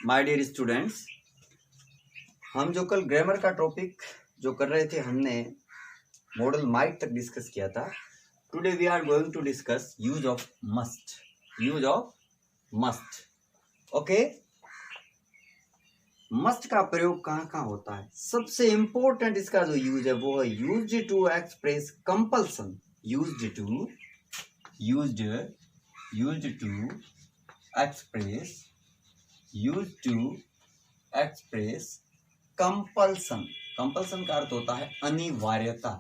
My dear students, हम जो कल ग्रामर का टॉपिक जो कर रहे थे हमने मॉडल माइट तक डिस्कस किया था। Today we are going to discuss use of must. Use of must. Okay, must का प्रयोग कहाँ कहाँ होता है? सबसे इंपॉर्टेंट इसका जो यूज है वो है used to express compulsion. Used to express compulsion. Compulsion का अर्थ होता है अनिवार्यता।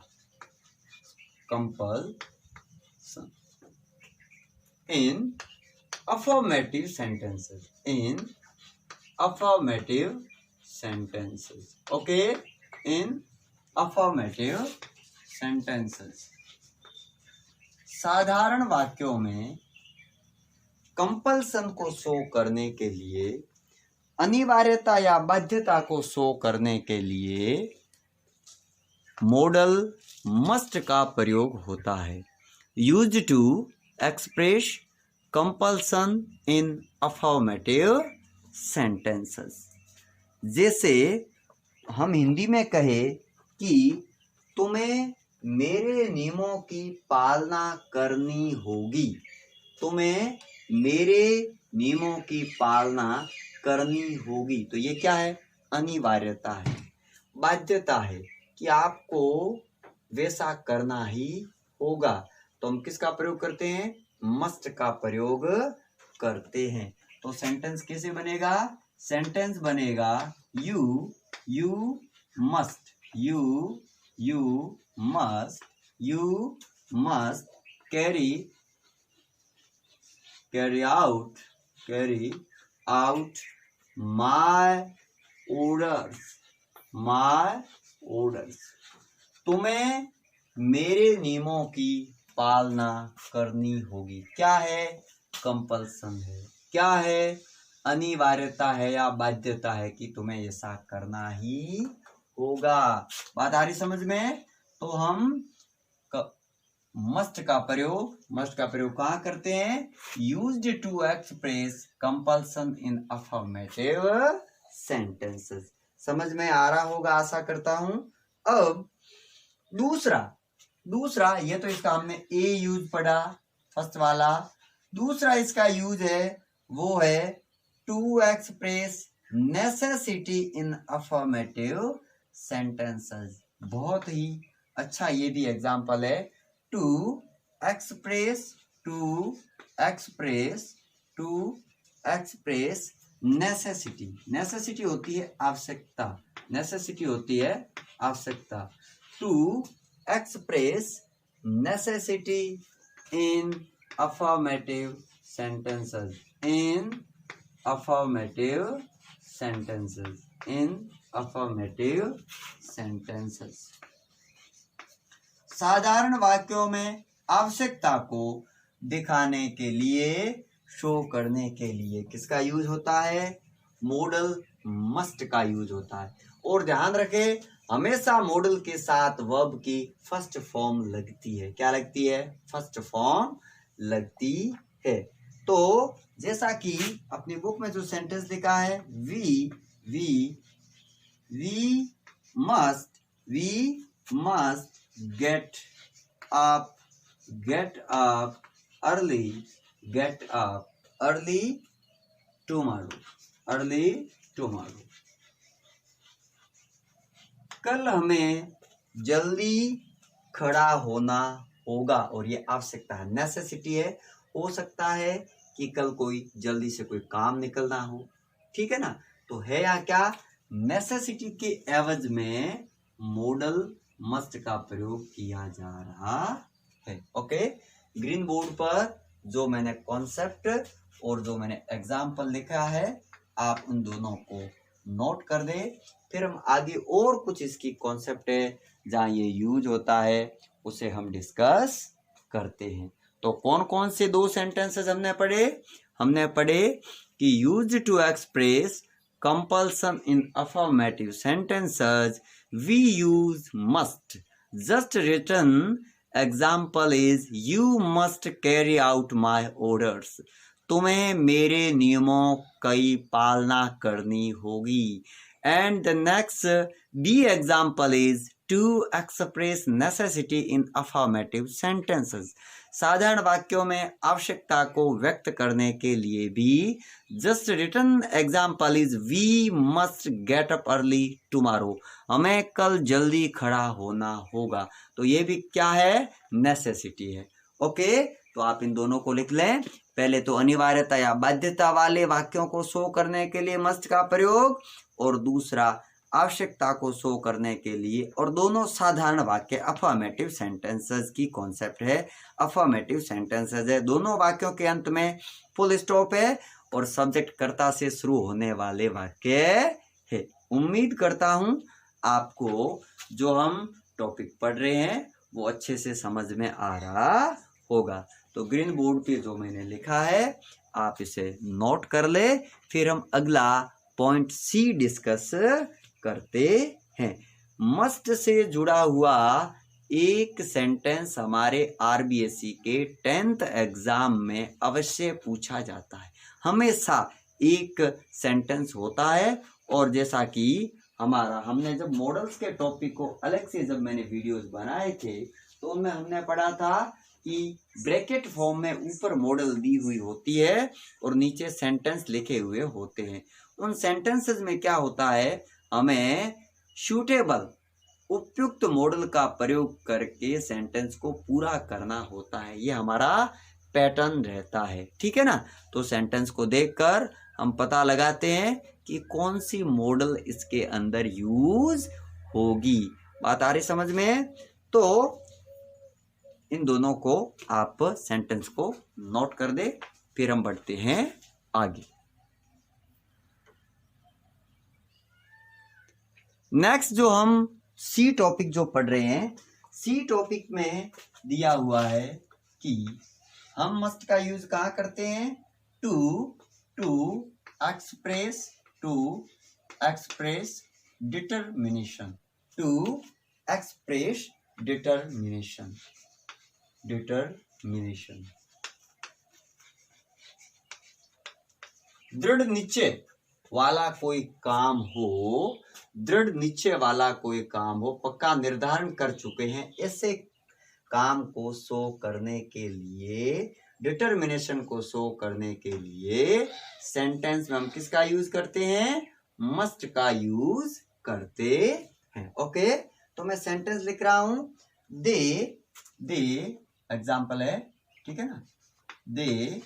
Compulsion in affirmative sentences. Okay, in affirmative sentences. साधारण वाक्यों में कंपल्सन को शो करने के लिए, अनिवार्यता या बाध्यता को शो करने के लिए मॉडल मस्ट का प्रयोग होता है। Used to express compulsion in affirmative sentences. जैसे हम हिंदी में कहे कि तुम्हें मेरे नियमों की पालना करनी होगी। तुम्हें मेरे नियमों की पालना करनी होगी। तो ये क्या है? अनिवार्यता है, बाध्यता है कि आपको वैसा करना ही होगा। तो हम किसका प्रयोग करते हैं? मस्ट का प्रयोग करते हैं। तो सेंटेंस कैसे बनेगा? सेंटेंस बनेगा you must carry out my orders। तुम्हें मेरे नियमों की पालना करनी होगी। क्या है? कंपल्सन है। क्या है? अनिवार्यता है या बाध्यता है कि तुम्हें ऐसा करना ही होगा। बात आ रही समझ में? तो हम मस्ट का प्रयोग कहाँ करते हैं? Used to express compulsion in affirmative sentences. समझ में आ रहा होगा, आशा करता हूं। अब दूसरा ये तो इसका हमने ए यूज पढ़ा, फर्स्ट वाला। दूसरा इसका यूज है वो है to express necessity in affirmative sentences. बहुत ही अच्छा ये भी एग्जांपल है। To express necessity. नेसेसिटी होती है आवश्यकता। To express necessity in affirmative sentences. साधारण वाक्यों में आवश्यकता को दिखाने के लिए, शो करने के लिए किसका यूज होता है? मॉडल मस्ट का यूज होता है। और ध्यान रखें, हमेशा मॉडल के साथ वर्ब की फर्स्ट फॉर्म लगती है। क्या लगती है? फर्स्ट फॉर्म लगती है। तो जैसा कि अपनी बुक में जो सेंटेंस लिखा है, we must get up early tomorrow। कल हमें जल्दी खड़ा होना होगा। और ये आवश्यकता है, नेसेसिटी है। हो सकता है कि कल कोई जल्दी से कोई काम निकलना हो, ठीक है ना? तो है या क्या? नेसेसिटी के एवज में मॉडल मस्ट का प्रयोग किया जा रहा है। ओके, ग्रीन बोर्ड पर जो मैंने कॉन्सेप्ट और जो मैंने एग्जाम्पल लिखा है, आप उन दोनों को नोट कर दे। फिर हम आगे और कुछ इसकी कॉन्सेप्ट है जहाँ ये यूज होता है उसे हम डिस्कस करते हैं। तो कौन कौन से दो सेंटेंसेस हमने पढ़े कि use to express compulsion in affirmative sentences we use must। just written example is you must carry out my orders। तुम्हें मेरे नियमों की पालना करनी होगी। And the next be example is to express necessity in affirmative sentences. साधारण वाक्यों में आवश्यकता को व्यक्त करने के लिए भी just written example is we must get up early tomorrow. हमें कल जल्दी खड़ा होना होगा। तो ये भी क्या है? नेसेसिटी है। ओके, तो आप इन दोनों को लिख लें। पहले तो अनिवार्यता या बाध्यता वाले वाक्यों को शो करने के लिए मस्ट का प्रयोग, और दूसरा आवश्यकता को शो करने के लिए, और दोनों साधारण वाक्य अफर्मेटिव सेंटेंसेस की कॉन्सेप्ट है। अफर्मेटिव सेंटेंसेस है, दोनों वाक्यों के अंत में फुल स्टॉप है और सब्जेक्ट कर्ता से शुरू होने वाले वाक्य है। उम्मीद करता हूं आपको जो हम टॉपिक पढ़ रहे हैं वो अच्छे से समझ में आ रहा होगा। तो ग्रीन बोर्ड पे जो मैंने लिखा है आप इसे नोट कर ले, फिर हम अगला पॉइंट सी डिस्कस करते हैं। मस्ट से जुड़ा हुआ एक सेंटेंस हमारे आरबीएससी के 10th एग्जाम में अवश्य पूछा जाता है। हमेशा एक सेंटेंस होता है, और जैसा कि हमने जब मॉडल्स के टॉपिक को अलग से जब मैंने वीडियोस बनाए थे तो उनमें हमने पढ़ा था कि ब्रैकेट फॉर्म में ऊपर मॉडल दी हुई होती है और नीचे सेंटेंस लिखे हुए होते हैं। उन सेंटेंसेस में क्या होता है, हमें सूटेबल उपयुक्त मॉडल का प्रयोग करके सेंटेंस को पूरा करना होता है। ये हमारा पैटर्न रहता है, ठीक है ना। तो सेंटेंस को देखकर हम पता लगाते हैं कि कौन सी मॉडल इसके अंदर यूज होगी। बात आ रही समझ में? तो इन दोनों को आप सेंटेंस को नोट कर दे, फिर हम बढ़ते हैं आगे। नेक्स्ट जो हम सी टॉपिक जो पढ़ रहे हैं, सी टॉपिक में दिया हुआ है कि हम मस्ट का यूज कहाँ करते हैं? To express determination. To express determination. दृढ़ निश्चय वाला कोई काम हो, दृढ़ निश्चय वाला कोई काम हो, पक्का निर्धारण कर चुके हैं, ऐसे काम को शो करने के लिए, डिटरमिनेशन को शो करने के लिए सेंटेंस में हम किसका यूज करते हैं? मस्ट का यूज करते हैं। ओके, तो मैं सेंटेंस लिख रहा हूं। दे एग्जाम्पल है, ठीक है ना। दे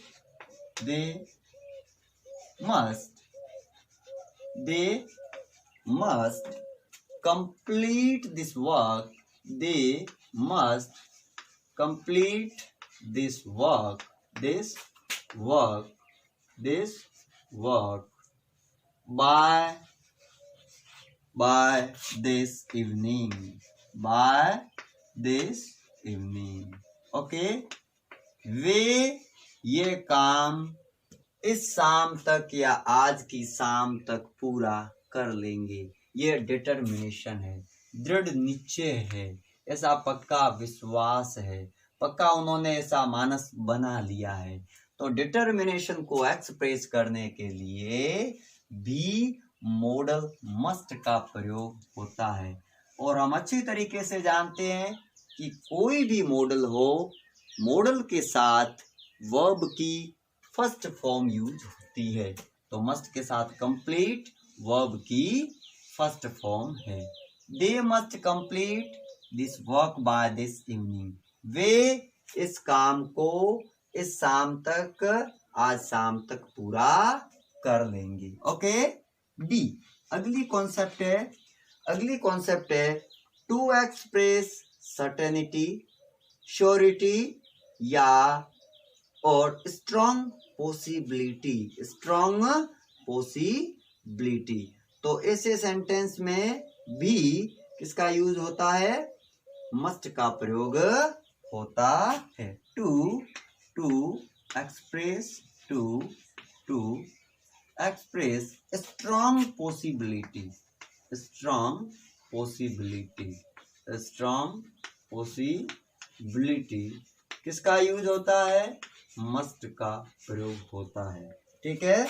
must complete this work. They must complete this work by this evening. Okay, वे ये काम इस शाम तक या आज की शाम तक पूरा कर लेंगे। ये डिटरमिनेशन है, दृढ़ निश्चय है, ऐसा पक्का विश्वास है, पक्का उन्होंने ऐसा मानस बना लिया है। तो डिटरमिनेशन को एक्सप्रेस करने के लिए भी मॉडल मस्ट का प्रयोग होता है। और हम अच्छी तरीके से जानते हैं कि कोई भी मॉडल हो, मॉडल के साथ वर्ब की फर्स्ट फॉर्म यूज होती है। तो मस्ट के साथ कंप्लीट वर्ब की फर्स्ट फॉर्म है। They must complete this work by this evening. वे इस काम को इस शाम तक, आज शाम तक पूरा कर लेंगे। ओके, डी अगली कॉन्सेप्ट है टू एक्सप्रेस सर्टेनिटी, श्योरिटी या और स्ट्रॉन्ग पॉसिबिलिटी। तो ऐसे सेंटेंस में भी किसका यूज होता है? मस्ट का प्रयोग होता है। टू एक्सप्रेस स्ट्रॉन्ग पॉसिबिलिटी किसका यूज होता है? मस्ट का प्रयोग होता है। ठीक है,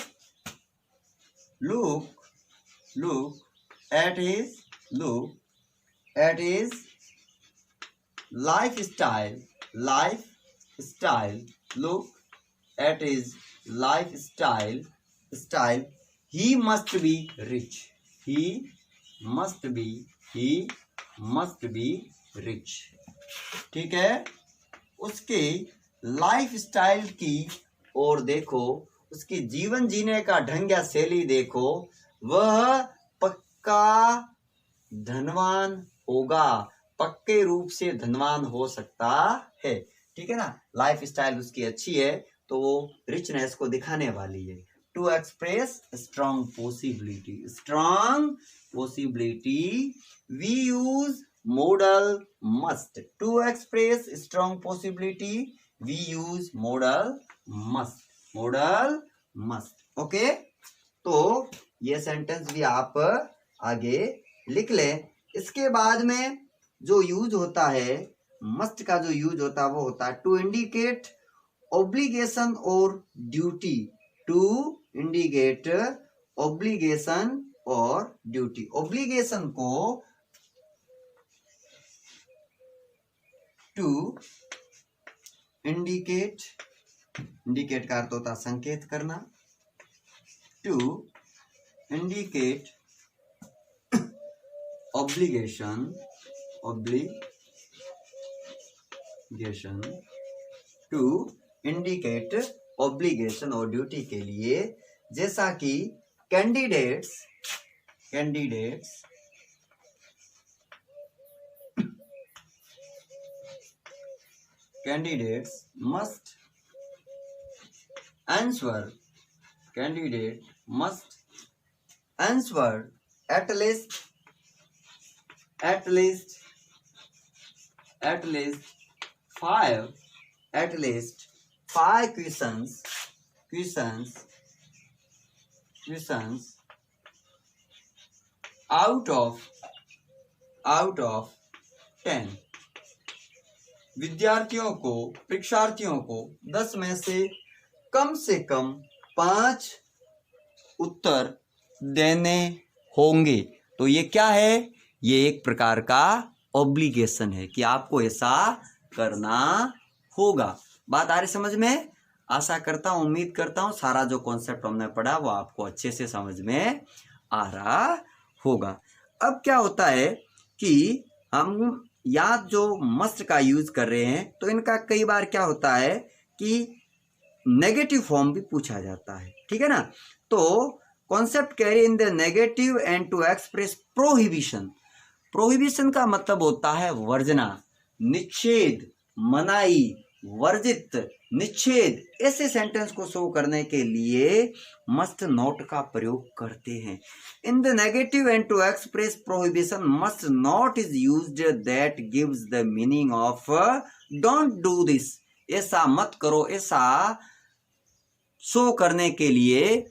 look at his lifestyle, look at his lifestyle, he must be rich, he must be rich। ठीक है, उसके लाइफ स्टाइल की और देखो, उसकी जीवन जीने का ढंग या शैली देखो, वह पक्का धनवान होगा, पक्के रूप से धनवान हो सकता है। ठीक है ना, लाइफ स्टाइल उसकी अच्छी है तो वो रिचनेस को दिखाने वाली है। To express strong possibility we use modal must. To express strong possibility we use modal must. Okay, तो ये सेंटेंस भी आप आगे लिख लें। इसके बाद में जो यूज होता है, मस्ट का जो यूज होता है वो होता है टू इंडिकेट ऑब्लिगेशन और ड्यूटी, टू इंडिकेट ऑब्लिगेशन और ड्यूटी। ऑब्लिगेशन को टू इंडिकेट का अर्थ होता है संकेत करना, to indicate obligation to indicate obligation और ड्यूटी के लिए, जैसा कि candidates must answer at least 5 questions out of 10। परीक्षार्थियों को 10 में से कम 5 उत्तर देने होंगे। तो ये क्या है, ये एक प्रकार का ऑब्लिगेशन है कि आपको ऐसा करना होगा। बात आ रही समझ में? आशा करता हूं, उम्मीद करता हूं सारा जो कॉन्सेप्ट हमने पढ़ा वो आपको अच्छे से समझ में आ रहा होगा। अब क्या होता है कि हम या जो मस्ट का यूज कर रहे हैं तो इनका कई बार क्या होता है कि नेगेटिव फॉर्म भी पूछा जाता है। ठीक है ना, तो concept carry in the negative and to express prohibition का मतलब होता है वर्जना, निषेध, मनाही, वर्जित, निषेध। ऐसे सेंटेंस को शो करने के लिए मस्ट नॉट का प्रयोग करते हैं। In the negative and to express prohibition must not is used that gives the meaning of don't do this, ऐसा मत करो, ऐसा शो करने के लिए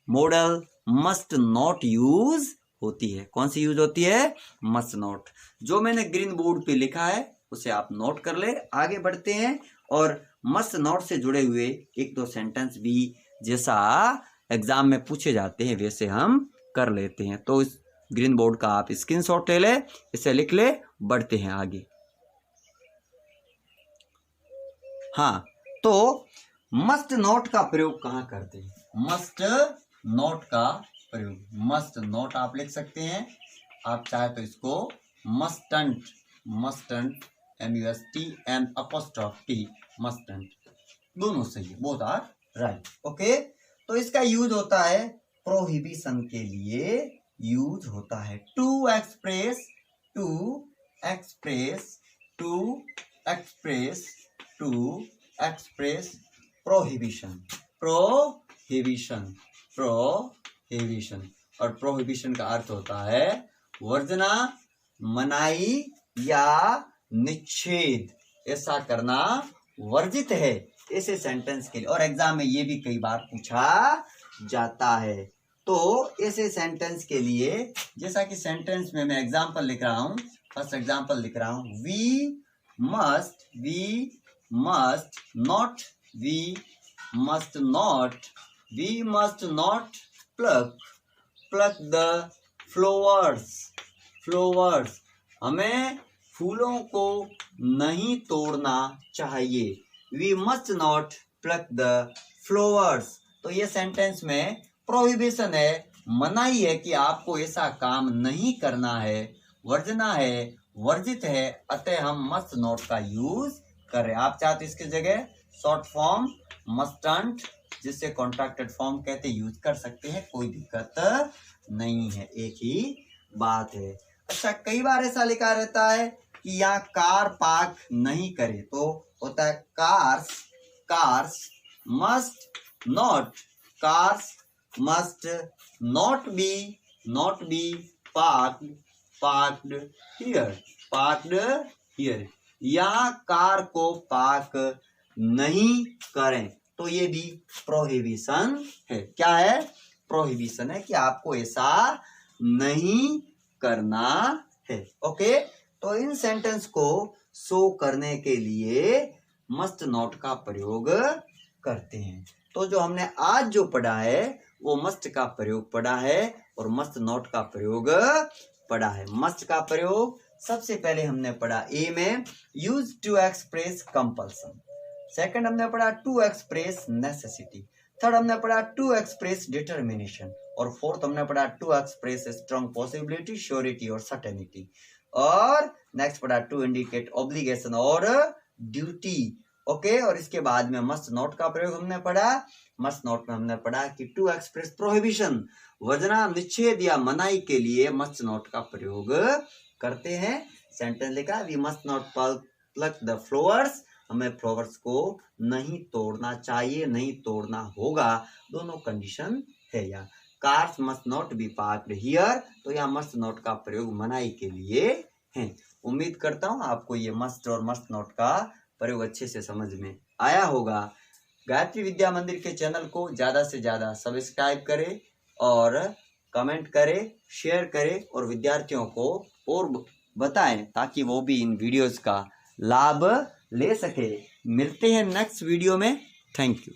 मॉडल मस्ट नॉट यूज होती है। कौन सी यूज होती है? Must not. जो मैंने ग्रीन बोर्ड पे लिखा है उसे आप नोट कर ले। आगे बढ़ते हैं और मस्ट नॉट से जुड़े हुए 1-2 सेंटेंस भी जैसा एग्जाम में पूछे जाते हैं वैसे हम कर लेते हैं। तो इस ग्रीन बोर्ड का आप स्क्रीनशॉट ले ले, इसे लिख ले, बढ़ते हैं आगे। हाँ, तो मस्ट नॉट का प्रयोग कहाँ करते हैं? मस्ट नॉट का प्रयोग, मस्ट नॉट आप लिख सकते हैं, आप चाहे तो इसको मस्टंट MUST मस्टंट, दोनों सही है, बोथ आर राइट। ओके, तो इसका यूज होता है प्रोहिबिशन के लिए यूज होता है। To express prohibition. और प्रोहिबिशन का अर्थ होता है वर्जना, मनाही या निषेध, ऐसा करना वर्जित है, ऐसे सेंटेंस के लिए। और एग्जाम में ये भी कई बार पूछा जाता है। तो ऐसे सेंटेंस के लिए, जैसा कि सेंटेंस में मैं एग्जांपल लिख रहा हूं, फर्स्ट एग्जांपल लिख रहा हूं, we must not we must not pluck the flowers. हमें फूलों को नहीं तोड़ना चाहिए. We must not pluck the flowers. तो ये सेंटेंस में प्रोहिबिशन है, मनाही है कि आपको ऐसा काम नहीं करना है, वर्जना है, वर्जित है, अतः हम मस्ट नॉट का यूज कर रहे हैं. आप चाहते इसकी जगह शॉर्ट फॉर्म मस्टंट, जिससे कॉन्ट्रैक्टेड फॉर्म कहते यूज कर सकते हैं, कोई दिक्कत नहीं है, एक ही बात है. अच्छा, कई बार ऐसा लिखा रहता है कि यहाँ कार पार्क नहीं करे, तो होता है cars must not be parked here. यहाँ कार को पार्क नहीं करें, तो ये भी प्रोहिबिशन है. क्या है? प्रोहिबिशन है कि आपको ऐसा नहीं करना है. ओके, तो इन सेंटेंस को शो करने के लिए मस्ट नॉट का प्रयोग करते हैं. तो जो हमने आज जो पढ़ा है वो मस्ट का प्रयोग पढ़ा है और मस्ट नॉट का प्रयोग पढ़ा है. मस्ट का प्रयोग सबसे पहले हमने पढ़ा ए में, use to express compulsion. Second हमने पढ़ा टू एक्सप्रेस नेसेसिटी. थर्ड हमने पढ़ा टू एक्सप्रेस डिटर्मिनेशन. और फोर्थ हमने पढ़ा to express strong possibility, surety और सर्टेनिटी. और नेक्स्ट पढ़ा टू इंडिकेट ऑब्लिगेशन और ड्यूटी. ओके, और इसके बाद में मस्ट नॉट का प्रयोग हमने पढ़ा. मस्ट नॉट में हमने पढ़ा कि टू एक्सप्रेस प्रोहिबिशन, वर्जना, निषेध या मनाही के लिए मस्ट नॉट का प्रयोग करते हैं. सेंटेंस लिखा, we must not pluck the flowers, हमें फ्लावर्स को नहीं तोड़ना चाहिए, नहीं तोड़ना होगा, दोनों कंडीशन है. या cars must not be parked here, तो यहाँ मस्ट नॉट का प्रयोग मनाही के लिए है. उम्मीद करता हूँ आपको ये मस्ट और मस्ट नॉट का प्रयोग अच्छे से समझ में आया होगा. गायत्री विद्या मंदिर के चैनल को ज़्यादा से ज़्यादा सब्सक्राइब करें और कमेंट करें, शेयर करें और विद्यार्थियों को और बताएं ताकि वो भी इन वीडियोस का लाभ ले सके. मिलते हैं नेक्स्ट वीडियो में. Thank you.